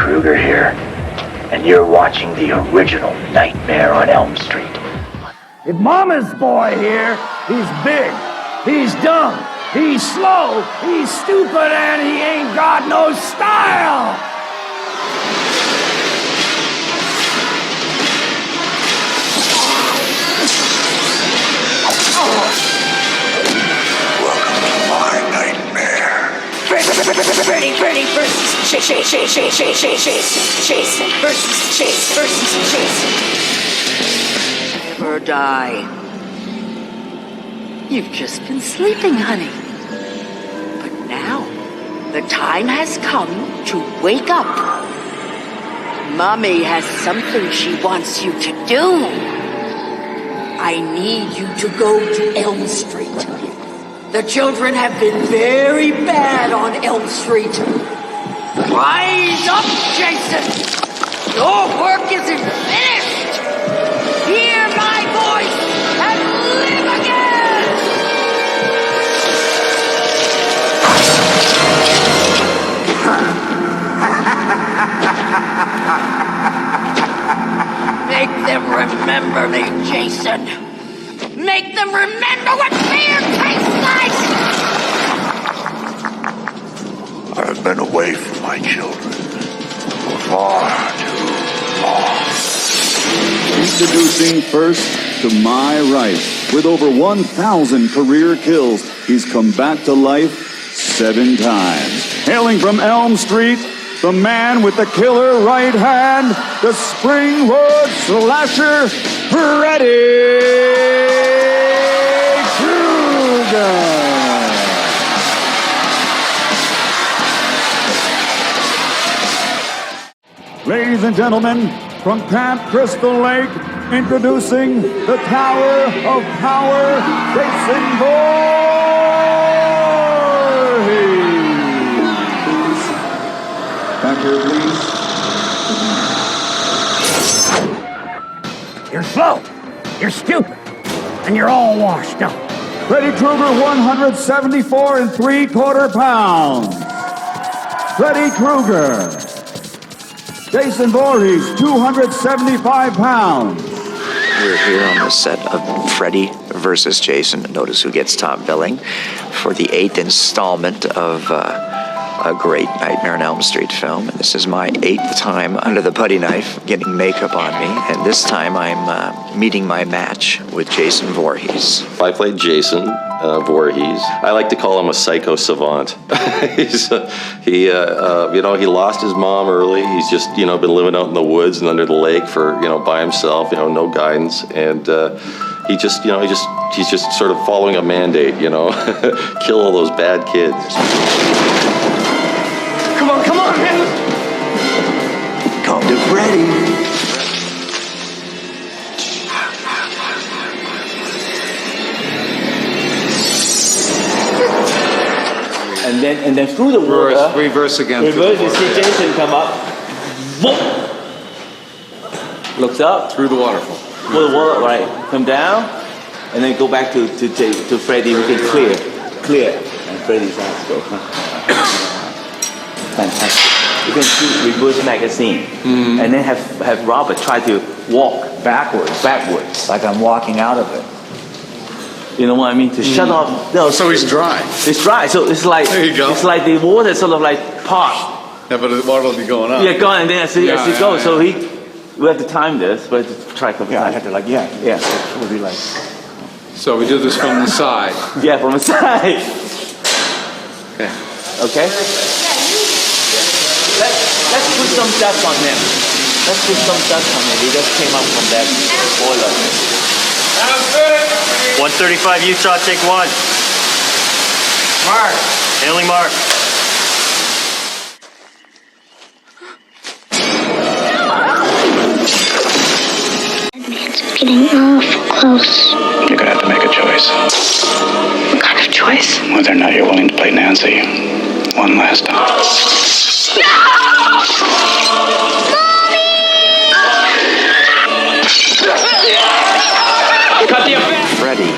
Krueger here, and you're watching the original Nightmare on Elm Street. If Mama's boy here, he's big, he's dumb, he's slow, he's stupid, and he ain't got no style! Welcome to my nightmare. Freddy versus Jason versus Jason. Never die. You've just been sleeping, honey. But now, the time has come to wake up. Mommy has something she wants you to do. I need you to go to Elm Street. The children have been very bad on Elm Street. Rise up, Jason! Your work isn't finished! Hear my voice and live again! Make them remember me, Jason! Make them remember what fear tastes like! I've been away from my children for far too long. Introducing first to my right. With over 1,000 career kills, he's come back to life 7 times. Hailing from Elm Street, the man with the killer right hand, the Springwood slasher, Freddy Krueger. Ladies and gentlemen, from Camp Crystal Lake, introducing the Tower of Power, Jason Voorhees. Back here, please. You're slow, you're stupid, and you're all washed up. Freddy Krueger, 174 3/4 pounds. Freddy Krueger. Jason Voorhees, 275 pounds. We're here on the set of Freddy versus Jason. Notice who gets top billing for the 8th installment of a great Nightmare on Elm Street film. And this is my 8th time under the putty knife getting makeup on me. And this time I'm meeting my match with Jason Voorhees. I played Jason Voorhees. I like to call him a psycho savant. He lost his mom early. He's just, been living out in the woods and under the lake for, by himself, no guidance. And he's just sort of following a mandate, kill all those bad kids. Come on, man! Come to Freddy. And then through the water. Reverse again. Reverse, you see Jason come up. Whoop! Looks up. Through the waterfall. Through the water, right. Come down. And then go back to Freddy. We can clear. And Freddy's eyes go. Fantastic. You can see reverse magazine. And then have Robert try to walk backwards. Like I'm walking out of it. You know what I mean? To shut off. No, So he's dry. it's dry. So it's like There you go. It's like the water sort of like part. Yeah, but the water will be going up. Yeah, gone. And then as it goes. yeah. So we have to time this, but to try to Yeah, I had to yeah. So it would be like So we do this from the side. yeah, from the side. Okay. Okay. Let's put some dust on him. Let's put some dust on him. He just came up from that boiler. 135 Utah, take 1. Mark! Hailing Mark. It's getting awful close. You're gonna have to make a choice. What kind of choice? Whether or not you're willing to play Nancy one last time. Freddy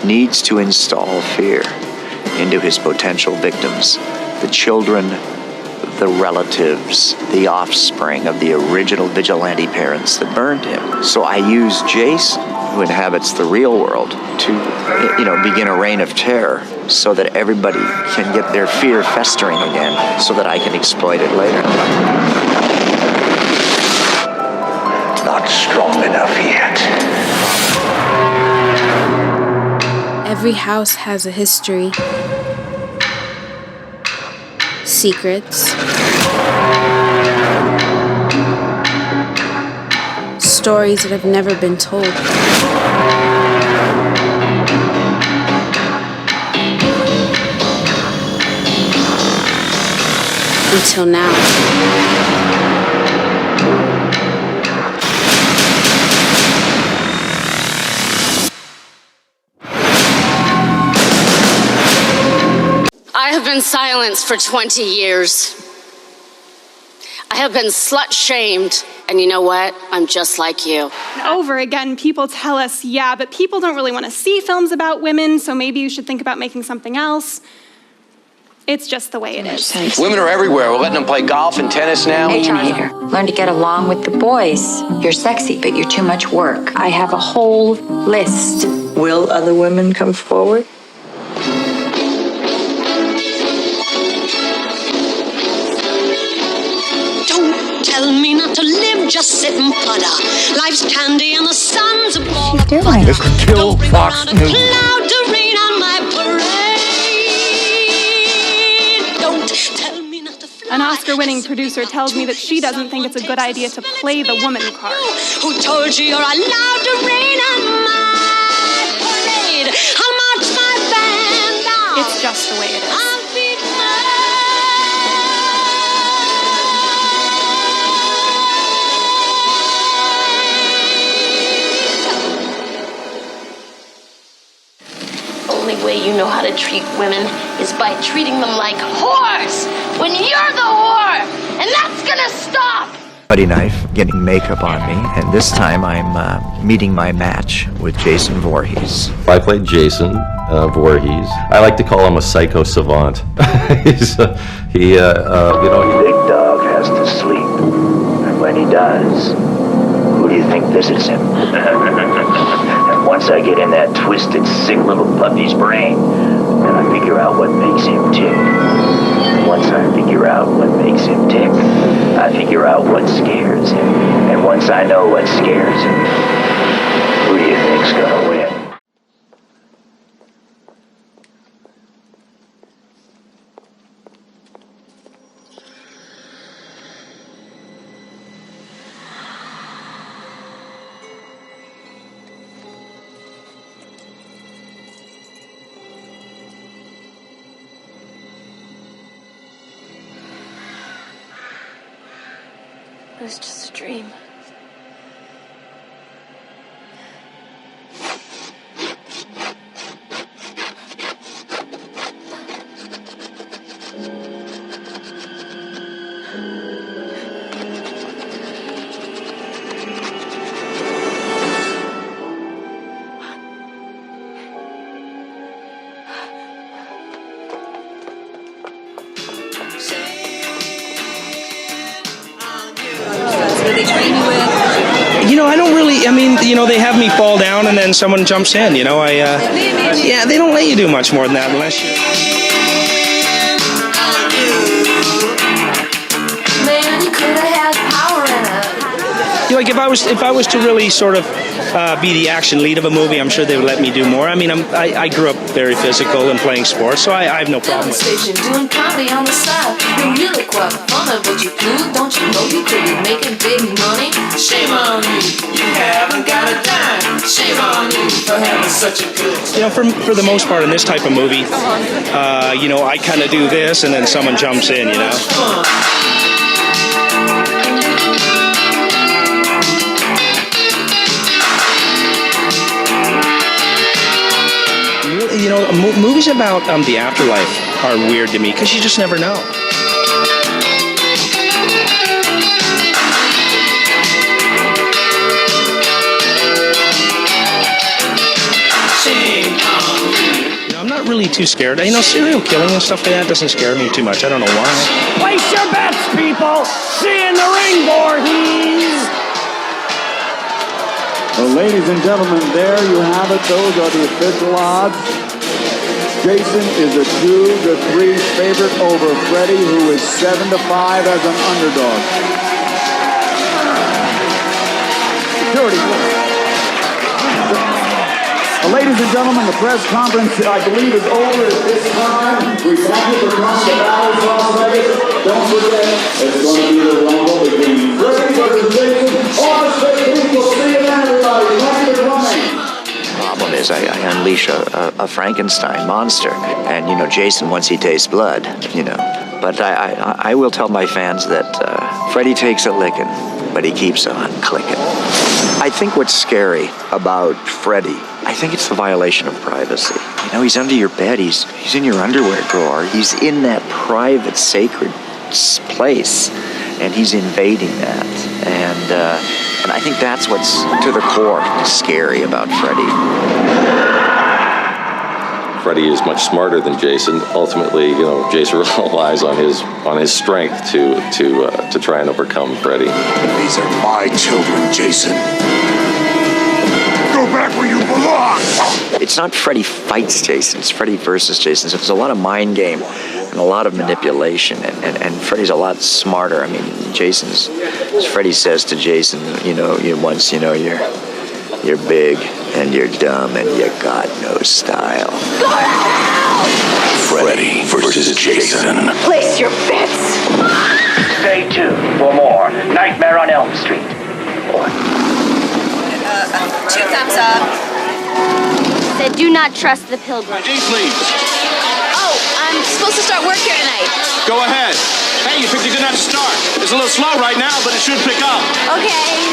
needs to install fear into his potential victims, the children the relatives, the offspring of the original vigilante parents that burned him. So I use Jason, who inhabits the real world, to, you know, begin a reign of terror so that everybody can get their fear festering again so that I can exploit it later. Not strong enough yet. Every house has a history. Secrets. Stories that have never been told. Until now. I have been silenced for 20 years. I have been slut-shamed, and you know what? I'm just like you. Over again, people tell us, yeah, but people don't really want to see films about women, so maybe you should think about making something else. It's just the way it is. Women are everywhere. We're letting them play golf and tennis now. Hey, Hater, learn to get along with the boys. You're sexy, but you're too much work. I have a whole list. Will other women come forward? Tell me not to live, just sit and putter. Life's candy and the sun's a ball. What are you doing? This is Kill Fox News. Cloud to rain on my parade. Don't tell me not to fly. An Oscar-winning producer tells me that she doesn't think it's a good idea to play the woman card. Who told you you're allowed to rain on my parade? I'll march my band out. It's just the way it is. Only way you know how to treat women is by treating them like whores when you're the whore, and that's gonna stop. Buddy knife, getting makeup on me, and this time I'm meeting my match with Jason Voorhees. I played Jason Voorhees. I like to call him a psycho savant. He's, you know, Big dog has to sleep, and when he does, who do you think visits him? And once I get in that twisted, sick little puppy's brain, then I figure out what makes him tick. And once I figure out what makes him tick, I figure out what scares him. And once I know what scares him, who do you think's gonna win? It was just a dream. You know, I don't really, I mean, you know, they have me fall down and then someone jumps in, you know, yeah, they don't let you do much more than that unless you... Man, you could have had power in it. You know, like if I was to really sort of be the action lead of a movie, I'm sure they would let me do more. I mean, I grew up very physical and playing sports, so I have no problem with it. Doing comedy on the side. You're really quite funny, but you do, don't you know you could be making big money? Shame on you, you haven't got a dime. Shame on you for having such a good time. You know, for the most part in this type of movie, you know, I kind of do this and then someone jumps in, you know. You know, movies about the afterlife are weird to me because you just never know. You know, I'm not really too scared. You know, serial killing and stuff like that doesn't scare me too much. I don't know why. Place your bet! people. See you in the ring, Voorhees. Well, ladies and gentlemen, there you have it. Those are the official odds. Jason is a 2-3 favorite over Freddy, who is 7-5 as an underdog. Security. Ladies and gentlemen, the press conference, I believe, is over at this time. We thank you for coming to Dallas, Las Vegas. Don't forget, it's going to be the rumble between Freddy versus Jason. On stage, we'll see you then, everybody. Thank you for coming. Problem is, I unleash a Frankenstein monster, and Jason, once he tastes blood, But I will tell my fans that Freddy takes a licking, but he keeps on clicking. I think what's scary about Freddy, I think it's the violation of privacy. He's under your bed, he's in your underwear drawer, he's in that private, sacred place, and he's invading that. And I think that's what's to the core scary about Freddy. Freddy is much smarter than Jason. Ultimately, Jason relies on his strength to try and overcome Freddy. These are my children, Jason. Go back where you belong! It's not Freddy fights Jason, it's Freddy versus Jason. So there's a lot of mind game and a lot of manipulation, and Freddy's a lot smarter. I mean, as Freddy says to Jason, you're big and you're dumb and you got no style. Freddy versus Jason. Place your bets. Stay tuned for more Nightmare on Elm Street. 2 thumbs up. Said do not trust the pilgrim. Please. Oh, I'm supposed to start work here tonight. Go ahead. Hey, you picked a good night to start. It's a little slow right now, but it should pick up. Okay.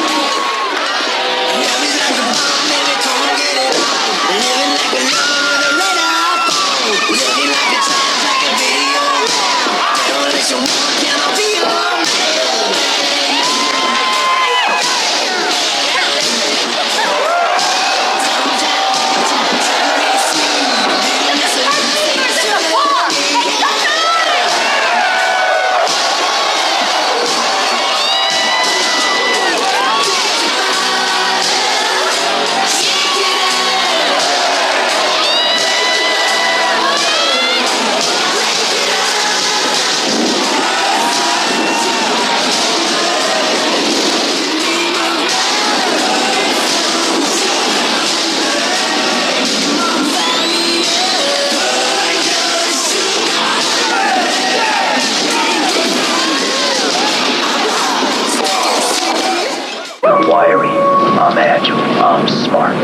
I'm wiry, I'm agile, I'm smart.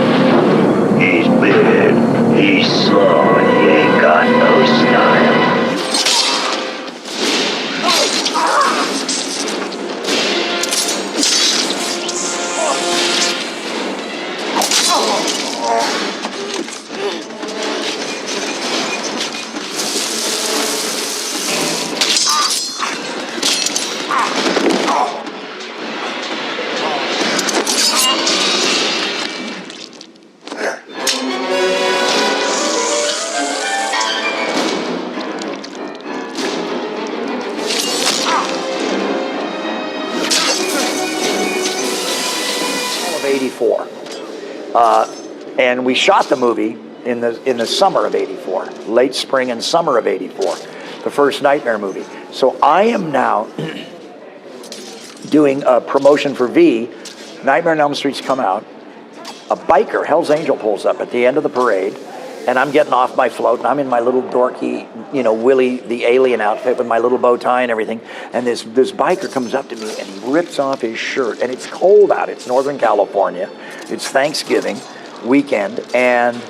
He's big, he's slow, and he ain't got no style. And we shot the movie in the summer of '84, late spring and summer of '84, the first Nightmare movie. So I am now doing a promotion for V. Nightmare on Elm Street's come out. A biker, Hell's Angel, pulls up at the end of the parade, and I'm getting off my float, and I'm in my little dorky, Willie the Alien outfit with my little bow tie and everything. And this biker comes up to me, and he rips off his shirt, and it's cold out. It's Northern California. It's Thanksgiving weekend, and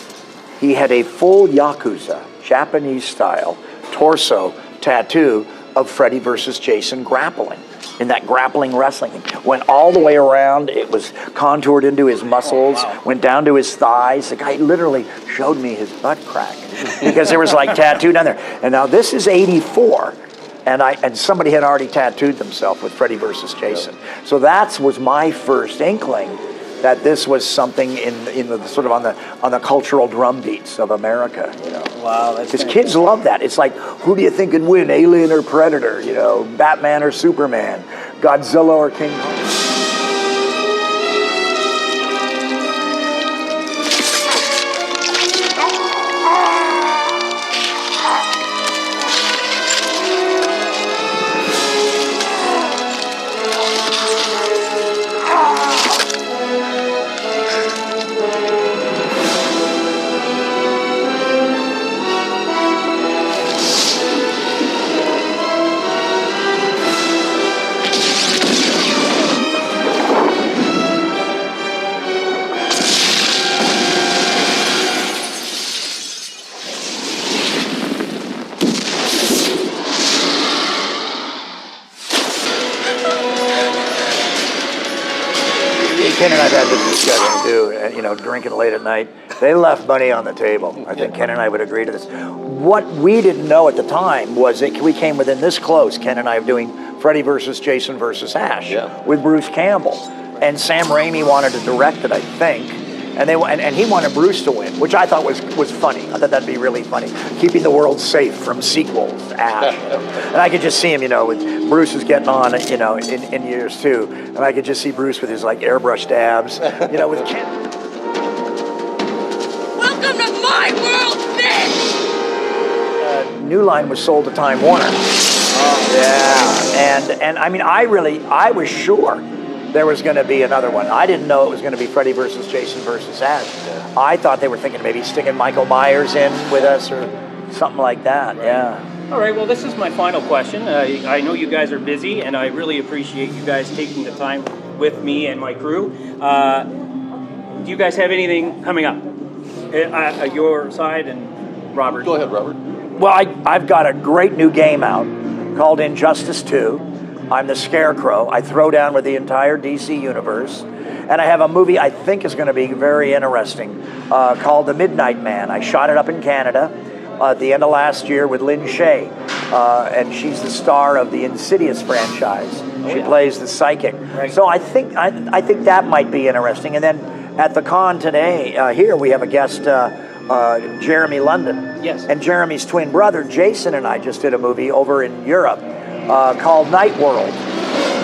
he had a full Yakuza, Japanese-style, torso tattoo of Freddy versus Jason grappling, in that grappling wrestling thing. Went all the way around. It was contoured into his muscles, went down to his thighs. The guy literally showed me his butt crack because there was like tattoo down there. And now this is '84, and somebody had already tattooed themselves with Freddy versus Jason. So that was my first inkling that this was something in the sort of on the cultural drum beats of America, you know. Wow, that's Because kids love that. It's like, who do you think can win, Alien or Predator? You know, Batman or Superman, Godzilla or King Kong? Ken and I've had this discussion too, you know, drinking late at night. They left money on the table. I think Ken and I would agree to this. What we didn't know at the time was that we came within this close, Ken and I, of doing Freddy versus Jason versus Ash with Bruce Campbell. And Sam Raimi wanted to direct it, I think. And he wanted Bruce to win, which I thought was funny. I thought that'd be really funny. Keeping the world safe from sequels, Ash. You know? And I could just see him, you know, with Bruce is getting on, you know, in years too. And I could just see Bruce with his like airbrush dabs, you know, with Ken. Welcome to my world, bitch! New Line was sold to Time Warner. Oh. Yeah, and I mean, I was sure there was going to be another one. I didn't know it was going to be Freddy versus Jason versus Ash. I thought they were thinking maybe sticking Michael Myers in with us or something like that. Right. Yeah. All right, well, this is my final question. I know you guys are busy, and I really appreciate you guys taking the time with me and my crew. Do you guys have anything coming up? Your side and Robert. Go ahead, Robert. Well, I've got a great new game out called Injustice 2. I'm the Scarecrow. I throw down with the entire DC universe. And I have a movie I think is going to be very interesting called The Midnight Man. I shot it up in Canada at the end of last year with Lynn Shay. And she's the star of the Insidious franchise. She plays the psychic. Right. So I think that might be interesting. And then at the con today, here we have a guest, Jeremy London. Yes. And Jeremy's twin brother, Jason, and I just did a movie over in Europe called Night World.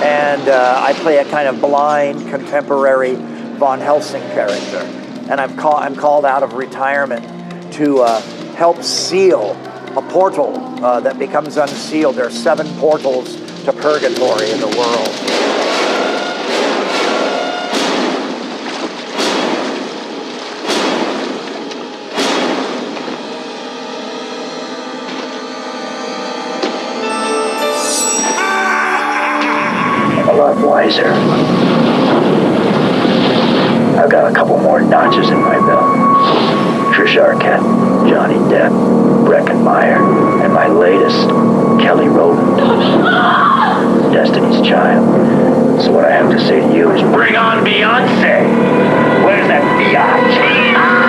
And I play a kind of blind, contemporary Von Helsing character. And I'm called out of retirement to help seal a portal that becomes unsealed. There are 7 portals to purgatory in the world. A lot wiser. I've got a couple more notches in my belt. Trish Arquette, Johnny Depp, Breckenmeyer, and my latest, Kelly Rowland. Destiny's Child. So what I have to say to you is bring on Beyonce! Where's that biatch?